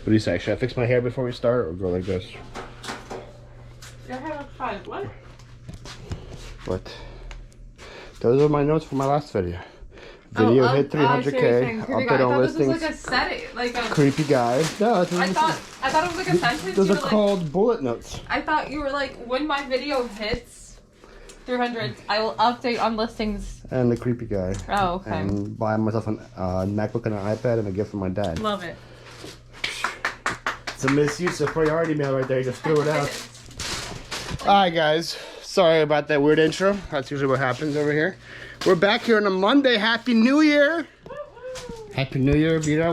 What do you say? Should I fix my hair before we start or go like this? Your hair looks fine. What? But those are my notes for my last video. Video hit 300K. Update on listings. This was like a setting, like a creepy guy. No, I thought it was like a sentence. Those are called bullet notes. I thought you were like, when my video hits 300, I will update on listings. And the creepy guy. Oh, okay. And buy myself a MacBook and an iPad and a gift from my dad. Love it. It's a misuse of priority mail right there. You just threw it out. Alright, guys. Sorry about that weird intro. That's usually what happens over here. We're back here on a Monday. Happy New Year! Happy New Year, Vita.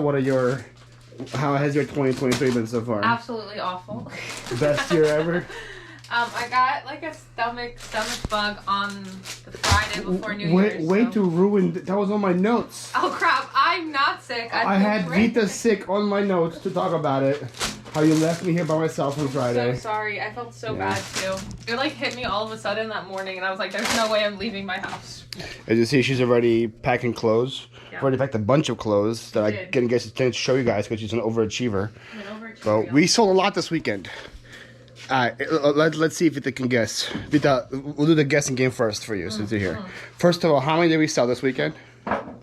How has your 2023 been so far? Absolutely awful. Best year ever? I got like a stomach bug on the Friday before New Year's. Way to ruin. That was on my notes. Oh crap! I'm not sick. I had Vita sick on my notes to talk about it. How you left me here by myself on Friday. So sorry. I felt so bad too. It like hit me all of a sudden that morning, and I was like, "There's no way I'm leaving my house." As you see, she's already packing clothes. Yeah. I've already packed a bunch of clothes that I didn't get a chance to show you guys because she's an overachiever. So we sold a lot this weekend. Let's see if Vita can guess. Vita, we'll do the guessing game first for you since you're here. First of all, how many did we sell this weekend? I'm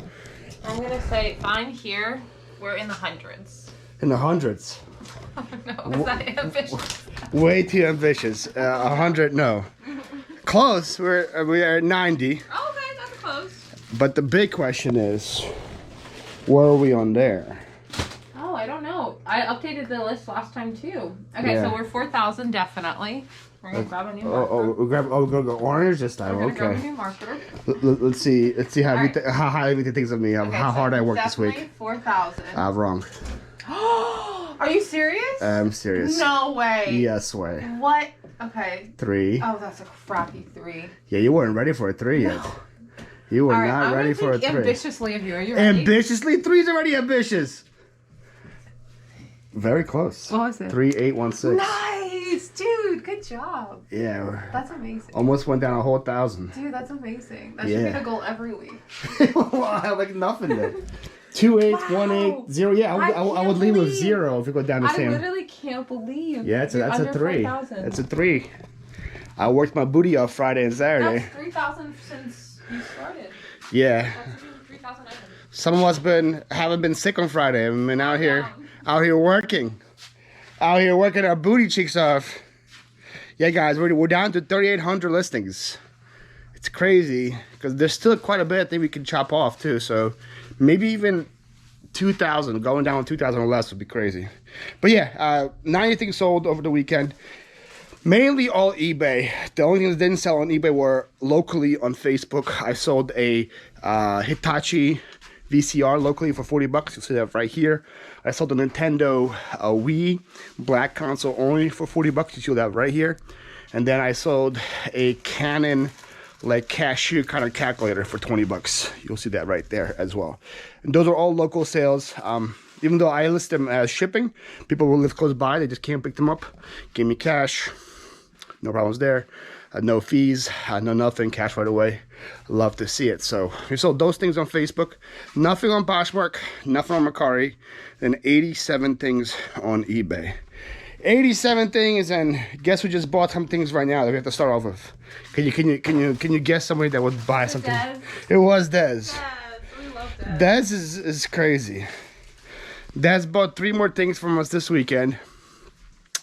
gonna say mine here. We're in the hundreds. In the hundreds. Oh no, is that ambitious? Way too ambitious. 100, no. Close. We are at 90. Oh, okay, that's close. But the big question is, where are we on there? Oh, I don't know. I updated the list last time too. Okay, so we're 4,000 definitely. We're gonna grab a new marker. We're gonna go orange this time. We're gonna Okay. grab a new marker. Let's see how how high Vita thinks of me. How hard I worked this week. 4,000. Wrong. Are you serious? I'm serious. No way. Yes way. What? Okay. 3. Oh, that's a crappy 3. Yeah, you weren't ready for a 3 yet. You were not ready for a 3. Ambitiously of you. Are you ready? Ambitiously? 3's already ambitious. Very close. What was it? 3816. Nice, dude. Good job. Yeah. That's amazing. Almost went down a whole 1,000. Dude, that's amazing. That should be the goal every week. Well, I like nothing then. 2 8 1 8 0. Yeah, I would leave with 0 if you go down the same. I literally can't believe. Yeah, that's a 3. 4,000. That's a 3. I worked my booty off Friday and Saturday. That's 3,000 since you started. Yeah. That's 3,000 items. Some of us haven't been sick on Friday. I've been out here working our booty cheeks off. Yeah, guys, we're down to 3,800 listings. It's crazy because there's still quite a bit I think we can chop off too. So maybe even 2,000, going down 2,000 or less would be crazy. But yeah, 90 things sold over the weekend. Mainly all eBay. The only things that didn't sell on eBay were locally on Facebook. I sold a Hitachi VCR locally for 40 bucks. You'll see that right here. I sold a Nintendo Wii black console only for 40 bucks. You see that right here. And then I sold a Canon like cashier kind of calculator for 20 bucks. You'll see that right there as well. And those are all local sales. Even though I list them as shipping, people will live close by. They just can't pick them up. Give me cash. No problems there. No fees, no nothing, cash right away. Love to see it. So we sold those things on Facebook. Nothing on Poshmark, nothing on Mercari, and 87 things on eBay. 87 things, and guess who just bought some things right now that we have to start off with? Can you guess somebody that would buy something? Dez. It was Dez. Dez. We love Dez. Dez is crazy. Dez bought 3 more things from us this weekend.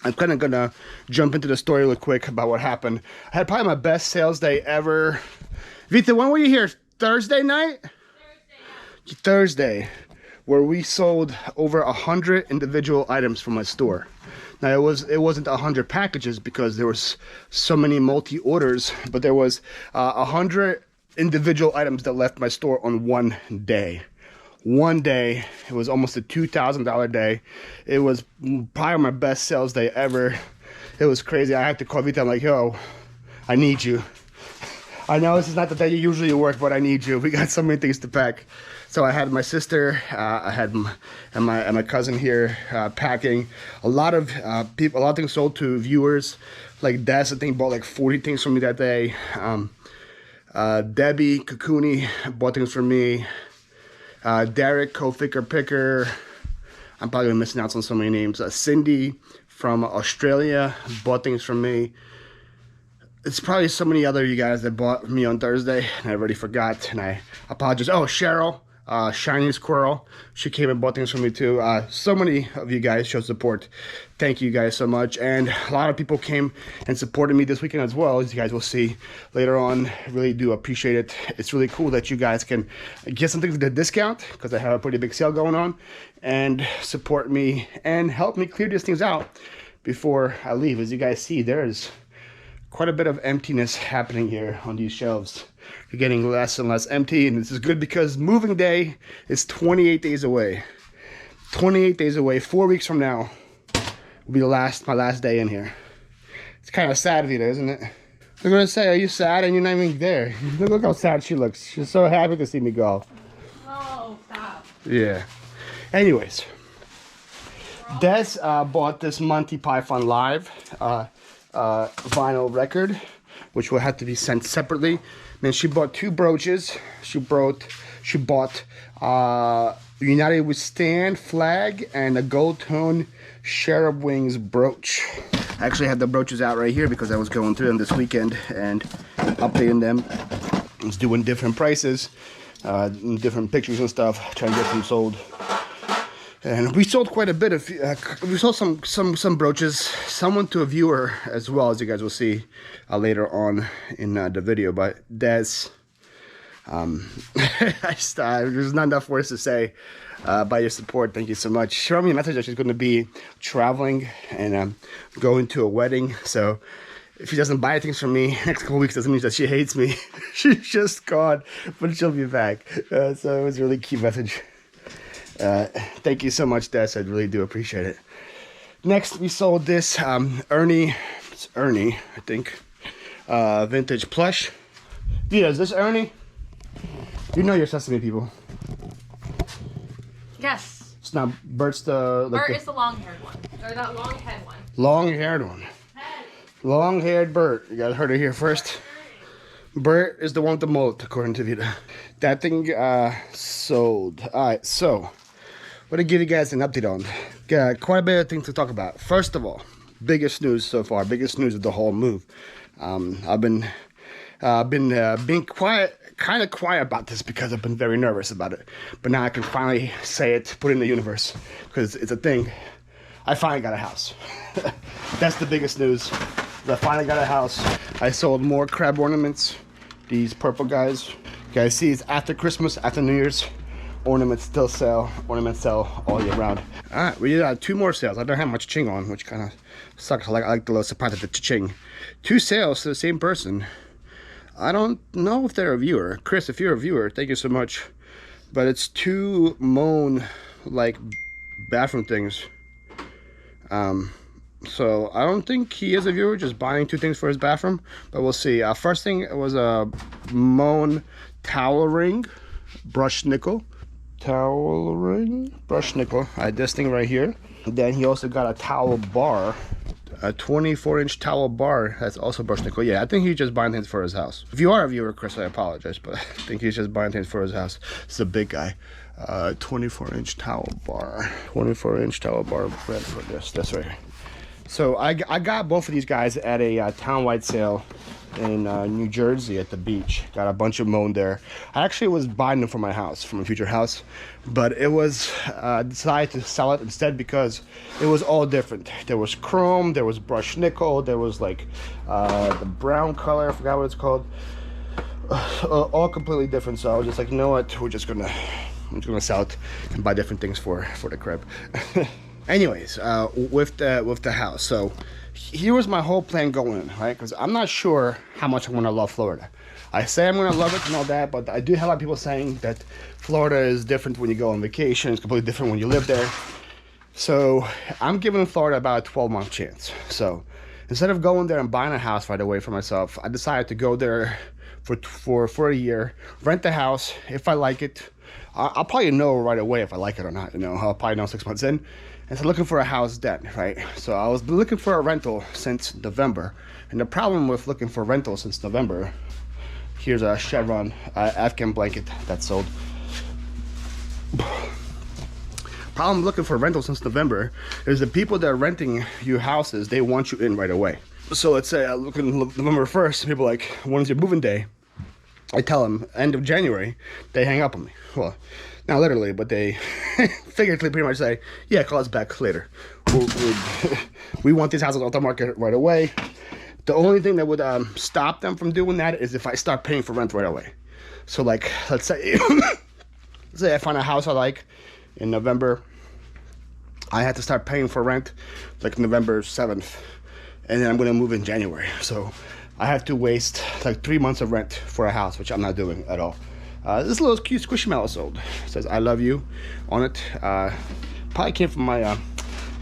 I'm kind of gonna jump into the story real quick about what happened. I had probably my best sales day ever. Vita, when were you here? Thursday night? Thursday, where we sold over 100 individual items from my store. Now it wasn't 100 packages because there was so many multi-orders, but there was 100 individual items that left my store on one day. One day, it was almost a $2,000 day. It was probably my best sales day ever. It was crazy. I had to call Vita. I'm like, yo, I need you. I know this is not the day you usually work, but I need you. We got so many things to pack. So I had my sister, I had my cousin here packing. A lot of people, a lot of things sold to viewers. Like Des, I think, bought like 40 things from me that day. Debbie Kakuni bought things from me. Derek, co-picker picker. I'm probably missing out on so many names. Cindy from Australia bought things from me. It's probably so many other you guys that bought me on Thursday, and I already forgot, and I apologize. Oh, Cheryl, Shiny Squirrel, she came and bought things from me too. So many of you guys showed support. Thank you guys so much, and a lot of people came and supported me this weekend as well, as you guys will see later on. Really do appreciate it. It's really cool that you guys can get something at a discount, because I have a pretty big sale going on, and support me and help me clear these things out before I leave. As you guys see, there's quite a bit of emptiness happening here on these shelves. You're getting less and less empty, and this is good because moving day is 28 days away. 28 days away. 4 weeks from now will be my last day in here. It's kind of sad, Vita, isn't it? They're gonna say, "Are you sad?" And you're not even there. Look how sad she looks. She's so happy to see me go. Oh, stop. Yeah. Anyways, Des bought this Monty Python Live vinyl record, which will have to be sent separately. Then she bought 2 brooches. She bought United We Stand flag and a gold tone cherub wings brooch. I actually had the brooches out right here because I was going through them this weekend and updating them. I was doing different prices, different pictures and stuff, trying to get them sold. And we sold quite a bit of, we sold some brooches, some went to a viewer as well, as you guys will see later on in the video. But Des, there's not enough words to say by your support. Thank you so much. She wrote me a message that she's going to be traveling and going to a wedding. So if she doesn't buy things from me next couple weeks, doesn't mean that she hates me. She's just gone, but she'll be back. So it was a really key message. Thank you so much, Des. I really do appreciate it. Next, we sold this Ernie, I think, vintage plush. Yeah, is this Ernie? You know your Sesame people. Yes. It's not Bert's the... Bert is the long-haired one. Or that long-haired one. Long-haired one. Head. Long-haired Bert. You guys heard it here first. Bert is the one with the mullet, according to Vita. That thing sold. Alright, so... I'm going to give you guys an update on. Got quite a bit of things to talk about. First of all, biggest news so far. Biggest news of the whole move. I've been being quiet, kind of quiet about this because I've been very nervous about it. But now I can finally say it, put it in the universe, because it's a thing. I finally got a house. That's the biggest news. I finally got a house. I sold more crab ornaments. These purple guys. You guys see, it's after Christmas, after New Year's. Ornaments still sell. Ornaments sell all year round. Alright, we did 2 more sales. I don't have much ching on, which kind of sucks. I like the little surprise of the ching. 2 sales to the same person. I don't know if they're a viewer. Chris, if you're a viewer, thank you so much. But it's 2 Moan, like, bathroom things. So I don't think he is a viewer, just buying 2 things for his bathroom. But we'll see. First thing was a Moan towel ring, brushed nickel. Towel ring, brushed nickel. I had this thing right here. Then he also got a towel bar, a 24-inch towel bar that's also brushed nickel. Yeah, I think he's just buying things for his house. If you are a viewer, Chris, I apologize, but I think he's just buying things for his house. It's a big guy. 24-inch towel bar. 24-inch towel bar red for this. That's right here. So I got both of these guys at a town-wide sale in New Jersey at the beach. Got a bunch of Moan there. I actually was buying them for my house, for my future house, but it was decided to sell it instead because it was all different. There was chrome, there was brushed nickel, there was like the brown color, I forgot what it's called. All completely different. So I was just like, you know what, I'm just gonna sell it and buy different things for the crib. Anyways, with the house, so here was my whole plan going, right? Because I'm not sure how much I'm gonna love Florida. I say I'm gonna love it and all that, but I do have a lot of people saying that Florida is different when you go on vacation. It's completely different when you live there. So I'm giving Florida about a 12-month chance. So instead of going there and buying a house right away for myself, I decided to go there for a year, rent the house. If I like it, I'll probably know right away if I like it or not. You know, I'll probably know 6 months in. And so looking for a house then, right? So I was looking for a rental since November. And the problem with looking for a rental since November, here's a Chevron Afghan blanket that sold. Problem problem looking for rental since November is the people that are renting you houses, they want you in right away. So let's say I look in November 1st, people are like, when's your moving day? I tell them end of January, they hang up on me. Well, not literally, but they figuratively pretty much say, yeah, call us back later. We want these houses off the market right away. The only thing that would stop them from doing that is if I start paying for rent right away. So like, let's say, I find a house I like in November. I had to start paying for rent like November 7th. And then I'm going to move in January. So I have to waste like 3 months of rent for a house, which I'm not doing at all. This little cute Squishmallow sold. It says I love you on it. Probably came from my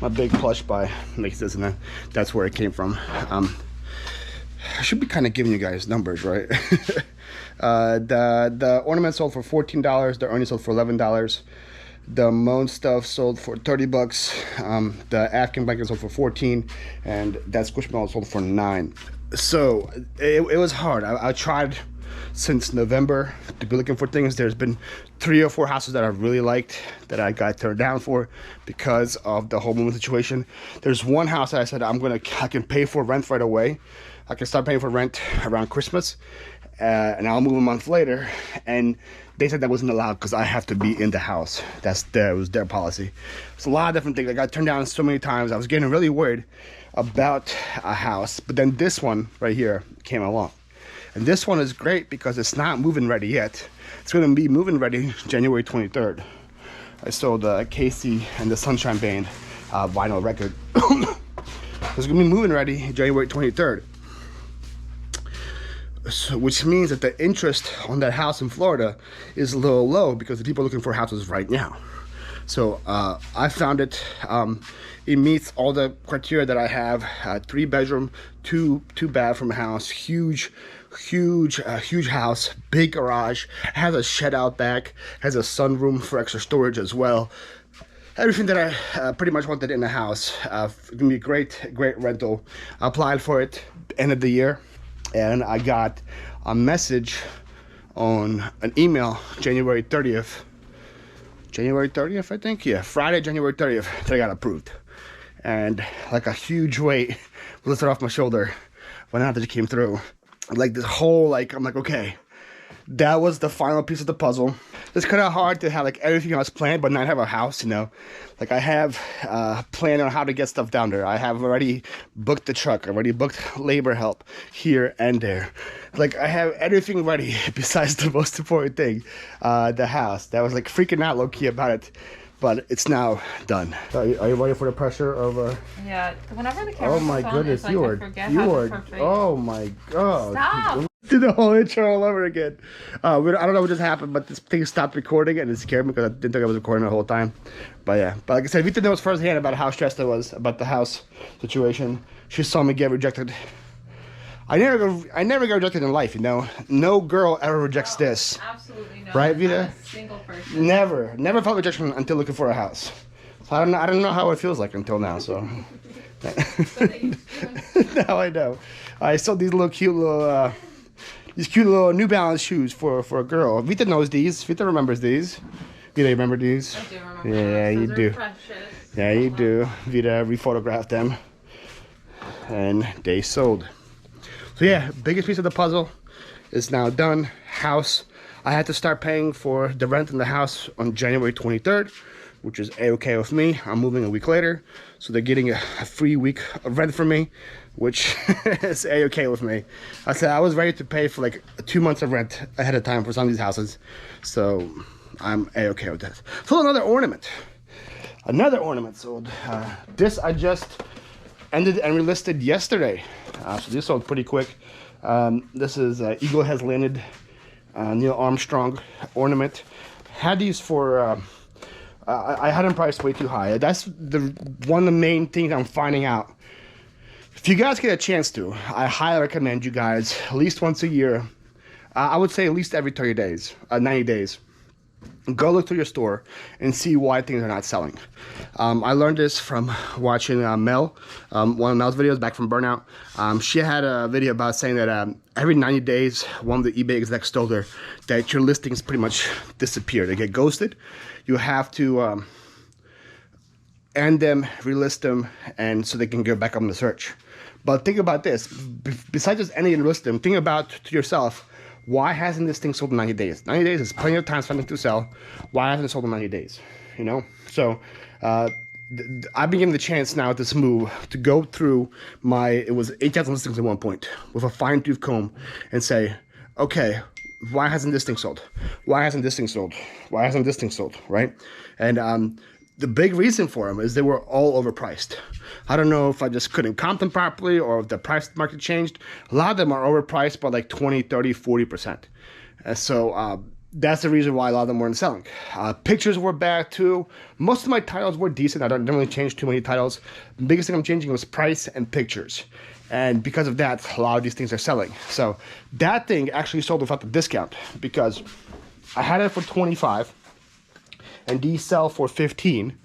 my big plush by makes this, and that's where it came from. I should be kind of giving you guys numbers, right? The ornament sold for $14. The urn sold for $11. The Moan stuff sold for $30. The Afghan blanket sold for $14, and that Squishmallow sold for $9. So it was hard. I tried since November to be looking for things. There's been 3 or 4 houses that I really liked that I got turned down for because of the whole moving situation. There's one house that I said I can pay for rent right away. I can start paying for rent around Christmas, and I'll move a month later. And they said that wasn't allowed because I have to be in the house. It was their policy. It's a lot of different things. I got turned down so many times. I was getting really worried about a house. But then this one right here came along. And this one is great because it's not moving ready yet. It's going to be moving ready January 23rd. I sold Casey and the Sunshine Band vinyl record. It's going to be moving ready January 23rd. So, which means that the interest on that house in Florida is a little low because the people are looking for houses right now. So I found it. It meets all the criteria that I have. 3-bedroom, 2 bathroom house, huge house, big garage, has a shed out back, has a sunroom for extra storage as well. Everything that I pretty much wanted in the house. It's gonna be a great rental. I applied for it end of the year, and I got a message on an email January 30th. January 30th, I think? Yeah, Friday, January 30th, that I got approved. And like a huge weight was lifted off my shoulder when that came through. Like this whole, I'm like, okay, that was the final piece of the puzzle. It's kind of hard to have like everything else planned but not have a house, you know. Like I have planned on how to get stuff down there. I have already booked the truck. I already booked labor help here and there. Like I have everything ready besides the most important thing, the house. That was like freaking out low-key about it. But it's now done. Are you ready for the pressure of? Yeah. Whenever the camera. Oh my goodness, like you are. Oh my god. Stop. Did the whole intro all over again. I don't know what just happened, but this thing stopped recording and it scared me because I didn't think I was recording the whole time. But yeah. But like I said, Vita knows firsthand about how stressed I was about the house situation. She saw me get rejected. I never get rejected in life, you know. No girl ever rejects this. Absolutely not. Right, Vita? Not a single person. Never felt rejection until looking for a house. So I don't know how it feels like until now. So now I know. I sold these cute little New Balance shoes for a girl. Vita knows these. Vita remembers these. Vita, you remember these? I do remember. Yeah, those. you do. Precious. Yeah, you do. Vita rephotographed them, and they sold. So yeah, biggest piece of the puzzle is now done. House. I had to start paying for the rent in the house on January 23rd, which is a-okay with me. I'm moving a week later, so they're getting a free week of rent from me, which is a-okay with me. I said I was ready to pay for like 2 months of rent ahead of time for some of these houses, so I'm a-okay with that. So another ornament sold. This I just ended and relisted yesterday, so this sold pretty quick. This is Eagle Has Landed Neil Armstrong ornament. Had these for I had them priced way too high. That's one of the main things I'm finding out. If you guys get a chance to, I highly recommend you guys at least once a year. I would say at least every 30 days, 90 days. Go look through your store and see why things are not selling. I learned this from watching Mel, one of Mel's videos back from Burnout. She had a video about saying that every 90 days, one of the eBay execs told her that your listings pretty much disappear. They get ghosted. You have to end them, relist them, and so they can go back up in the search. But think about this. Besides just ending and relist them, think about to yourself, why hasn't this thing sold in 90 days? 90 days is plenty of time spent to sell. Why hasn't it sold in 90 days? You know? So I've been given the chance now at this move to go through it was 8,000 listings at one point with a fine-tooth comb and say, okay, why hasn't this thing sold? Why hasn't this thing sold? Why hasn't this thing sold, right? And the big reason for them is they were all overpriced. I don't know if I just couldn't comp them properly or if the price market changed. A lot of them are overpriced by like 20, 30, 40%. So that's the reason why a lot of them weren't selling. Pictures were bad too. Most of my titles were decent. I didn't really change too many titles. The biggest thing I'm changing was price and pictures. And because of that, a lot of these things are selling. So that thing actually sold without the discount because I had it for 25 and these sell for 15.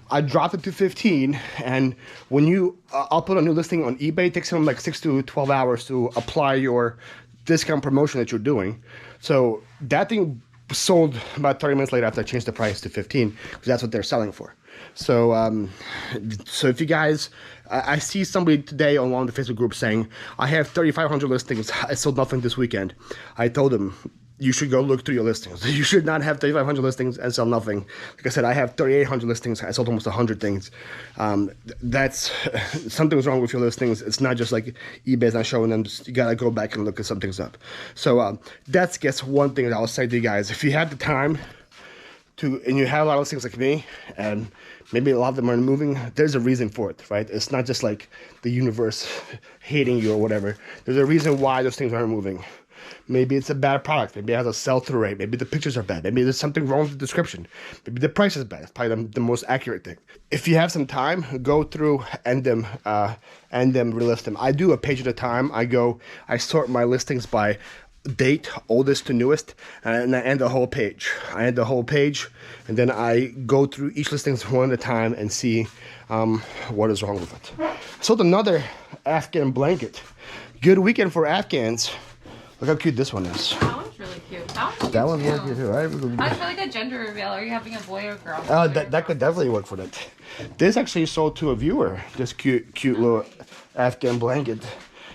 I dropped it to 15, and when you upload a new listing on eBay, it takes them like 6 to 12 hours to apply your discount promotion that you're doing. So that thing sold about 30 minutes later after I changed the price to 15, because that's what they're selling for. So so if you guys, I see somebody today on one of the Facebook groups saying, I have 3,500 listings, I sold nothing this weekend. I told them, you should go look through your listings. You should not have 3,500 listings and sell nothing. Like I said, I have 3,800 listings. I sold almost 100 things. That's something's wrong with your listings. It's not just like eBay's not showing them. You gotta go back and look at some things up. So that's guess one thing that I'll say to you guys. If you have the time and you have a lot of listings like me, and maybe a lot of them are moving, there's a reason for it, right? It's not just like the universe hating you or whatever. There's a reason why those things aren't moving. Maybe it's a bad product. Maybe it has a sell-through rate. Maybe the pictures are bad. Maybe there's something wrong with the description. Maybe the price is bad. It's probably the most accurate thing. If you have some time, go through, end them, relist them. I do a page at a time. I sort my listings by date, oldest to newest, and I end the whole page. I end the whole page, and then I go through each listing one at a time and see what is wrong with it. I sold another Afghan blanket. Good weekend for Afghans. Look how cute this one is. That one's really cute. That one's really cute too, right? That's really good gender reveal. Are you having a boy or girl? Oh, that could definitely work for that. This actually sold to a viewer. This cute little Afghan blanket.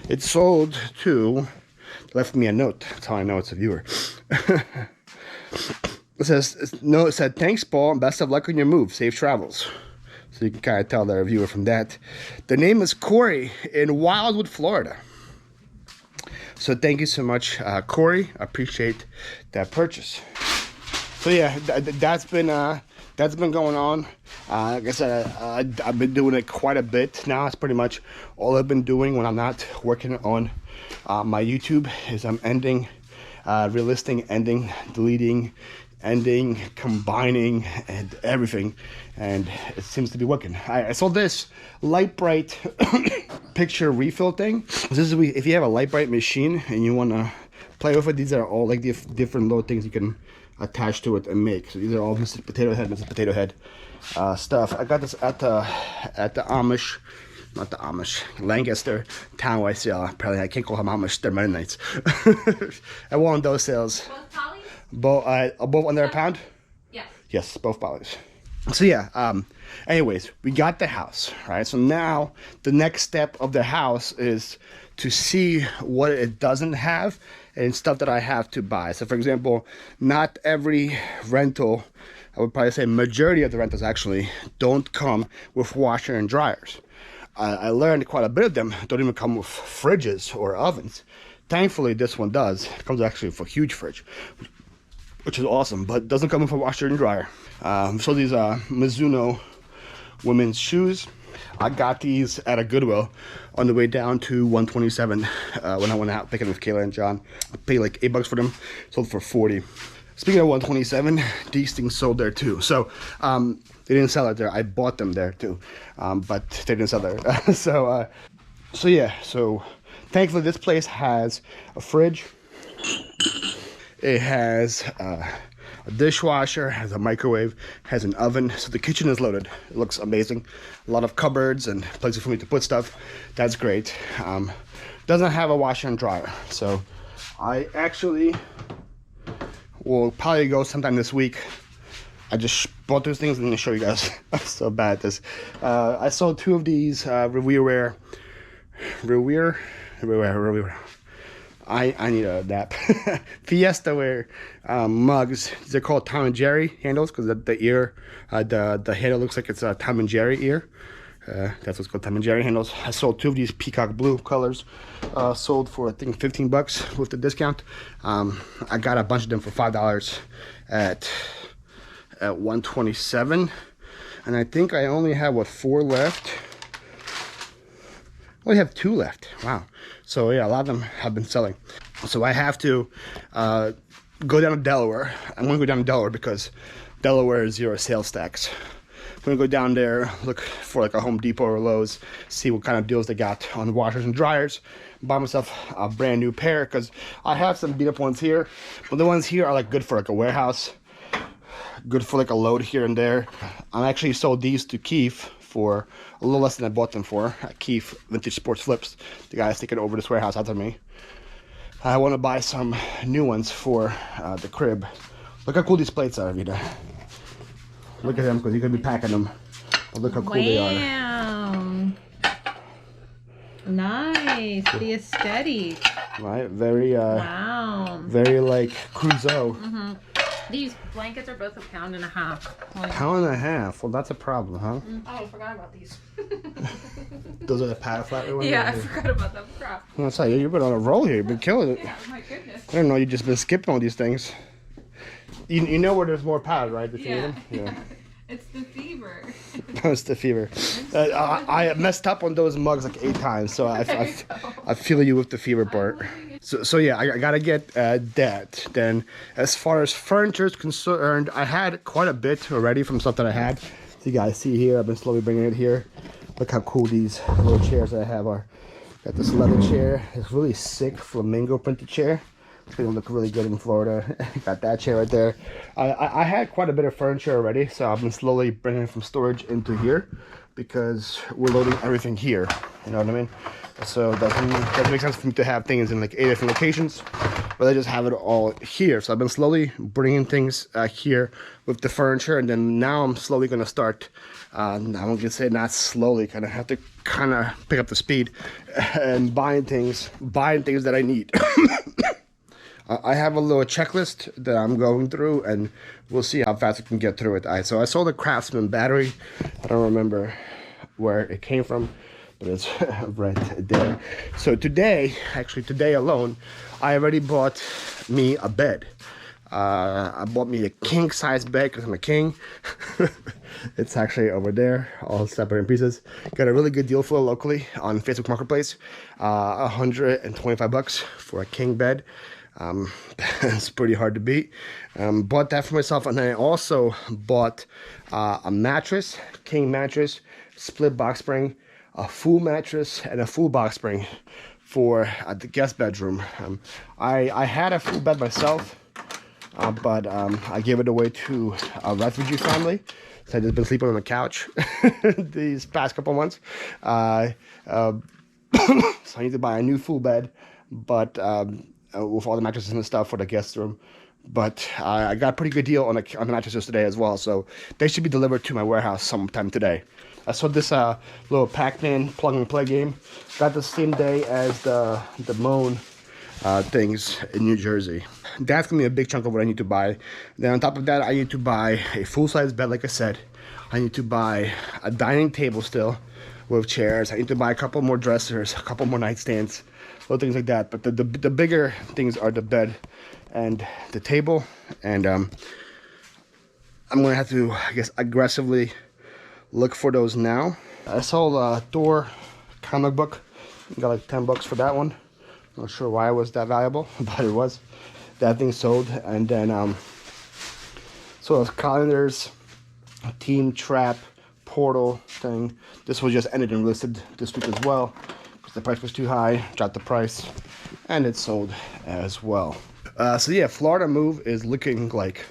It sold to, left me a note. That's how I know it's a viewer. It said, thanks, Paul, and best of luck on your move. Safe travels. So you can kind of tell they're a viewer from that. The name is Corey in Wildwood, Florida. So thank you so much, Corey. I appreciate that purchase. So yeah, that's been going on. Like I said, I've been doing it quite a bit now. It's pretty much all I've been doing when I'm not working on my YouTube. Is I'm ending, relisting, ending, deleting, ending, combining, and everything, and it seems to be working. I sold this light bright picture refill thing. This is if you have a light bright machine and you want to play with it, these are all like the different little things you can attach to it and make. So these are all Mrs. Potato Head stuff. I got this at the Amish, not the Amish, Lancaster town where I sell. Apparently I can't call them Amish, they're Mennonites. At one of those sales. Both polys? Both under a pound? Yes. Yes, both polys. So yeah, anyways, we got the house, right? So now the next step of the house is to see what it doesn't have and stuff that I have to buy. So for example, not every rental, I would probably say majority of the rentals actually don't come with washer and dryers. I learned quite a bit of them don't even come with fridges or ovens. Thankfully, this one does. It comes actually with a huge fridge, which is awesome, but it doesn't come with a washer and dryer. So these Mizuno women's shoes, I got these at a Goodwill on the way down to 127 when I went out picking with Kayla and John. I paid like $8 for them, sold for 40. Speaking of 127, these things sold there too. So they didn't sell it there. I bought them there too, but they didn't sell there. So yeah. So thankfully, this place has a fridge. It has a dishwasher, has a microwave, has an oven. So the kitchen is loaded. It looks amazing. A lot of cupboards and places for me to put stuff. That's great. Doesn't have a washer and dryer. So I actually will probably go sometime this week I just bought those things and I'm gonna show you guys. I'm so bad at this. I sold 2 of these Revere. I need a nap. Fiesta ware mugs. They're called Tom and Jerry handles because the ear, the handle looks like it's a Tom and Jerry ear. That's what's called Tom and Jerry handles. I sold 2 of these peacock blue colors. Sold for I think $15 with the discount. I got a bunch of them for $5 at $127, and I think I only have 4 left. I only have 2 left. Wow. So yeah, a lot of them have been selling. So I have to go down to Delaware. I'm going to go down to Delaware because Delaware is 0 sales tax. I'm going to go down there, look for like a Home Depot or Lowe's, see what kind of deals they got on washers and dryers, buy myself a brand new pair because I have some beat up ones here, but the ones here are like good for like a warehouse, good for like a load here and there. I actually sold these to Keith for a little less than I bought them for at Keith Vintage Sports Flips. The guy's taking over this warehouse after me. I want to buy some new ones for the crib. Look how cool these plates are, Vida. Look at them because you're going to be packing them. But look how cool they are. Wow. Nice. The aesthetic. Right? Very, wow. Very like Crusoe. These blankets are both £1.50. £1.50? Well, that's a problem, huh? Oh, I forgot about these. Those are the pad flat ones? Yeah, I forgot about them. Crap. I'm say, you've been on a roll here. You've been killing it. Yeah, my goodness. I don't know. You've just been skipping all these things. You know where there's more pad, right? If you need them? Yeah. It's the fever. It's the fever. I messed up on those mugs like 8 times, so I feel you with the fever part. So yeah, I gotta get that. Then, as far as furniture is concerned, I had quite a bit already from stuff that I had. So you guys see here, I've been slowly bringing it here. Look how cool these little chairs I have are. Got this leather chair. It's really sick flamingo printed chair. It's gonna look really good in Florida. Got that chair right there. I had quite a bit of furniture already, so I've been slowly bringing it from storage into here because we're loading everything here. You know what I mean? So that doesn't make sense for me to have things in like 8 different locations, but I just have it all here. So I've been slowly bringing things here with the furniture, and then now I'm slowly gonna start. I'm gonna say not slowly, kind of have to pick up the speed and buying things that I need. I have a little checklist that I'm going through, and we'll see how fast I can get through it. So I sold the Craftsman battery. I don't remember where it came from, but it's right there. So today alone, I already bought me a bed. I bought me a king size bed because I'm a king. It's actually over there, all separate in pieces. Got a really good deal for it locally on Facebook Marketplace. $125 for a king bed. It's pretty hard to beat. Bought that for myself, and then I also bought a mattress, king mattress, split box spring, a full mattress, and a full box spring for the guest bedroom. I had a full bed myself, but I gave it away to a refugee family. So I've just been sleeping on the couch these past couple months. So I need to buy a new full bed, but with all the mattresses and stuff for the guest room. But I got a pretty good deal on the mattresses today as well, so they should be delivered to my warehouse sometime today. I saw this little Pac-Man plug and play game. Got the same day as the Moan things in New Jersey. That's gonna be a big chunk of what I need to buy. Then on top of that, I need to buy a full-size bed, like I said. I need to buy a dining table still with chairs. I need to buy a couple more dressers, a couple more nightstands, little things like that. But the bigger things are the bed and the table, and I'm gonna have to, I guess, aggressively look for those now. I saw a Thor comic book. Got like $10 for that one. Not sure why it was that valuable, but it was. That thing sold. And then so those calendars, Team Trap, Portal thing. This was just ended and listed this week as well because the price was too high. Dropped the price, and it sold as well. So yeah, Florida move is looking like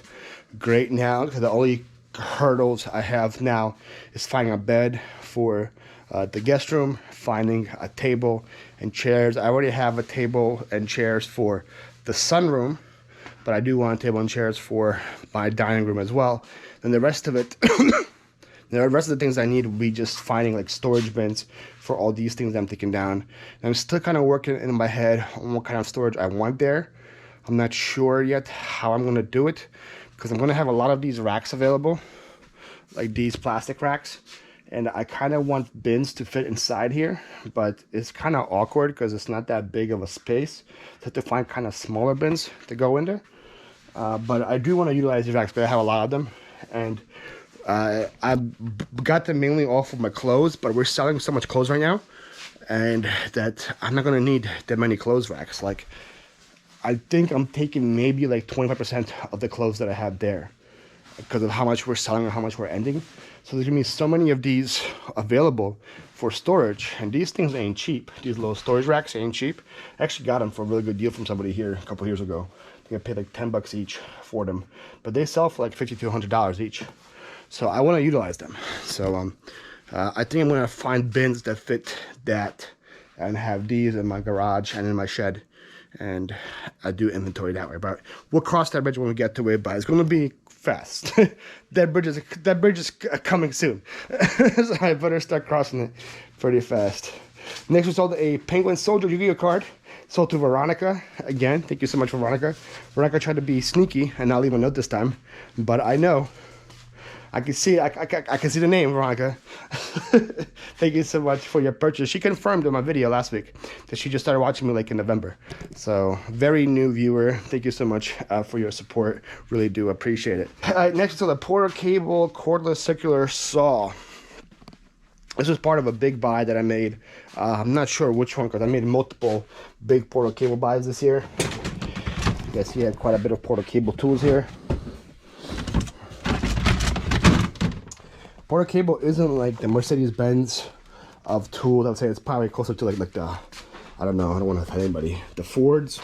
great now because the only hurdles I have now is finding a bed for the guest room, finding a table and chairs. I already have a table and chairs for the sunroom, but I do want a table and chairs for my dining room as well. And the rest of it, the rest of the things I need will be just finding like storage bins for all these things that I'm taking down. And I'm still kind of working in my head on what kind of storage I want there. I'm not sure yet how I'm gonna do it, because I'm gonna have a lot of these racks available, like these plastic racks. And I kind of want bins to fit inside here, but it's kind of awkward because it's not that big of a space. So I have to find kind of smaller bins to go in there. But I do want to utilize these racks, but I have a lot of them. And I got them mainly off of my clothes, but we're selling so much clothes right now, and that I'm not going to need that many clothes racks. Like, I think I'm taking maybe like 25% of the clothes that I have there, because of how much we're selling and how much we're ending. So there's gonna be so many of these available for storage, and these things ain't cheap. These little storage racks ain't cheap. I actually got them for a really good deal from somebody here a couple years ago. I think I paid like 10 bucks each for them, but they sell for like $50 to $100 each. So I want to utilize them. So I think I'm gonna find bins that fit that, and have these in my garage and in my shed, and I do inventory that way. But we'll cross that bridge when we get to it, but it's going to be fast. that bridge is coming soon. So I better start crossing it pretty fast. Next, we sold a Penguin Soldier Yu-Gi-Oh card. Sold to Veronica. Again, thank you so much, Veronica. Veronica tried to be sneaky and not leave a note this time, but I know. I can see the name, Veronica. Thank you so much for your purchase. She confirmed in my video last week that she just started watching me like in November. So, very new viewer. Thank you so much for your support. Really do appreciate it. Next is the Porter Cable Cordless Circular Saw. This was part of a big buy that I made. I'm not sure which one, because I made multiple big Porter Cable buys this year. You guys see I had quite a bit of Porter Cable tools here. Porter Cable isn't like the Mercedes-Benz of tools. I would say it's probably closer to like the, I don't know, I don't want to offend anybody, the Fords,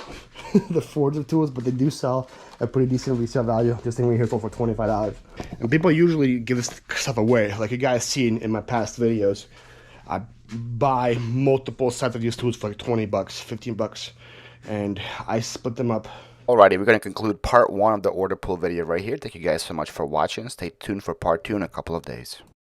the Fords of tools, but they do sell a pretty decent resale value. This thing right here sold for $25. And people usually give this stuff away. Like you guys seen in my past videos, I buy multiple sets of these tools for like 20 bucks, 15 bucks, and I split them up. Alrighty, we're going to conclude part 1 of the order pull video right here. Thank you guys so much for watching. Stay tuned for part 2 in a couple of days.